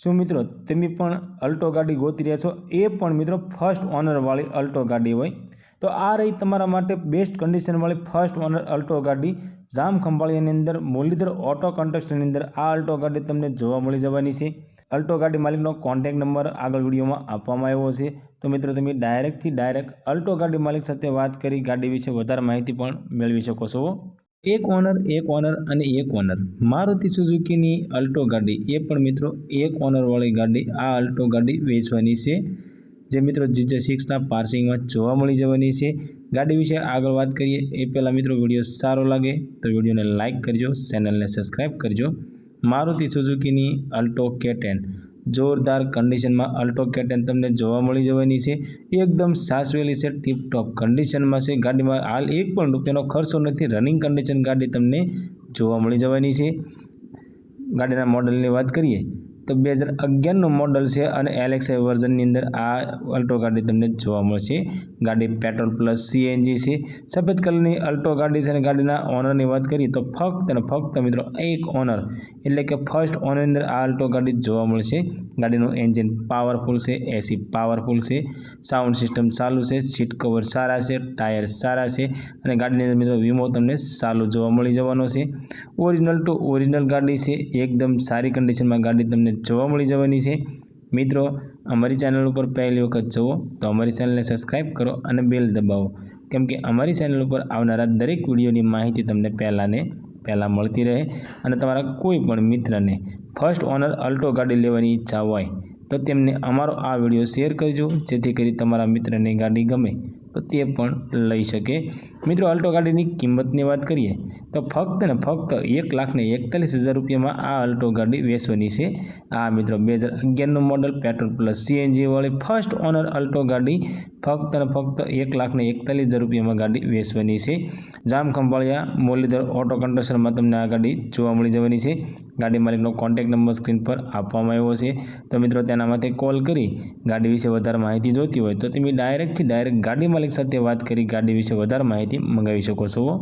શું મિત્રો તમે પણ અલ્ટો ગાડી ગોતી રહ્યા છો, એ પણ મિત્રો ફર્સ્ટ ઓનરવાળી અલ્ટો ગાડી હોય તો આ રહી તમારા માટે બેસ્ટ કન્ડિશનવાળી ફર્સ્ટ ઓનર અલ્ટો ગાડી જામખંભાળિયાની અંદર મુરલીધર ઓટો કન્સ્ટ્રક્શનની અંદર આ અલ્ટો ગાડી તમને જોવા મળી જવાની છે। અલ્ટો ગાડી માલિકનો કોન્ટેક્ટ નંબર આગળ વિડીયોમાં આપવામાં આવ્યો છે, તો મિત્રો તમે ડાયરેક્ટ અલ્ટો ગાડી માલિક સાથે વાત કરી ગાડી વિશે વધારે માહિતી પણ મેળવી શકો છો। એક ઓનર અને એક ઓનર મારુતિ સુઝુકીની અલ્ટો ગાડી, એ પણ મિત્રો એક ઓનરવાળી ગાડી આ અલ્ટો ગાડી વેચવાની છે, જે મિત્રો GJ6ના પાર્સિંગમાં જોવા મળી જવાની છે। ગાડી વિશે આગળ વાત કરીએ એ પહેલાં મિત્રો વિડીયો સારો લાગે તો વિડીયોને લાઇક કરજો, ચેનલને સબસ્ક્રાઈબ કરજો। મારુતિ સુઝુકીની અલ્ટો K10 જોરદાર કન્ડિશનમાં અલ્ટો K10 તમને જોવા મળી જવાની છે, એકદમ સાચવેલી છે, ટીપટોપ કન્ડિશનમાં છે। ગાડીમાં હાલ એક પણ રૂપિયાનો ખર્ચો નથી, રનિંગ કન્ડિશન ગાડી તમને જોવા મળી જવાની છે। ગાડીના મોડલની વાત કરીએ તો 2011નું મોડલ છે અને LXI વર્ઝનની અંદર આ અલ્ટો ગાડી તમને જોવા મળશે। ગાડી પેટ્રોલ પ્લસ CNG છે, સફેદ કલરની અલ્ટો ગાડી છે અને ગાડીના ઓનરની વાત કરીએ તો ફક્ત મિત્રો એક ઓનર એટલે કે ફર્સ્ટ ઓનરની અંદર આ અલ્ટો ગાડી જોવા મળશે। ગાડીનું એન્જિન પાવરફુલ છે, AC પાવરફુલ છે, સાઉન્ડ સિસ્ટમ ચાલુ છે, સીટ કવર સારા છે, ટાયર સારા છે અને ગાડીની અંદર મિત્રો વીમો તમને ચાલુ જોવા મળી જવાનો છે। ઓરિજિનલ ટુ ઓરિજિનલ ગાડી છે, એકદમ સારી કન્ડિશનમાં ગાડી તમને જોવા મળી જવાની છે। મિત્રો અમારી ચેનલ ઉપર પહેલી વખત જુઓ તો અમારી ચેનલને સબસ્ક્રાઈબ કરો અને બેલ દબાવો, કેમ કે અમારી ચેનલ ઉપર આવનારા દરેક વિડીયોની માહિતી તમને પહેલાં મળતી રહે અને તમારા કોઈ પણ મિત્રને ફર્સ્ટ ઓનર અલ્ટો ગાડી લેવાની ઈચ્છા હોય તો તેમને અમારો આ વિડીયો શેર કરજો, જેથી કરી તમારા મિત્રને ગાડી ગમે તો તે પણ લઈ શકે। મિત્રો અલ્ટો ગાડીની કિંમતની વાત કરીએ તો ફક્ત 1,41,000 રૂપિયામાં આ અલ્ટો ગાડી વેચવાની છે। આ મિત્રો 2011નું મોડલ પેટ્રોલ પ્લસ CNG વાળી ફર્સ્ટ ઓનર અલ્ટો ગાડી ફક્ત 1,41,000 રૂપિયામાં ગાડી વેચવાની છે। જામખંભાળિયા મુરલીધર ઓટો કન્સ્ટ્રક્શનમાં તમને આ ગાડી જોવા મળી જવાની છે। ગાડી માલિકનો કોન્ટેક્ટ નંબર સ્ક્રીન પર આપવામાં આવ્યો છે, તો મિત્રો તેના માટે કોલ કરી ગાડી વિશે વધારે માહિતી જોઈતી હોય તો તમે ડાયરેક્ટ ગાડી માલિક સાથે વાત કરી ગાડી વિશે વધારે માહિતી મંગાવી શકો છો।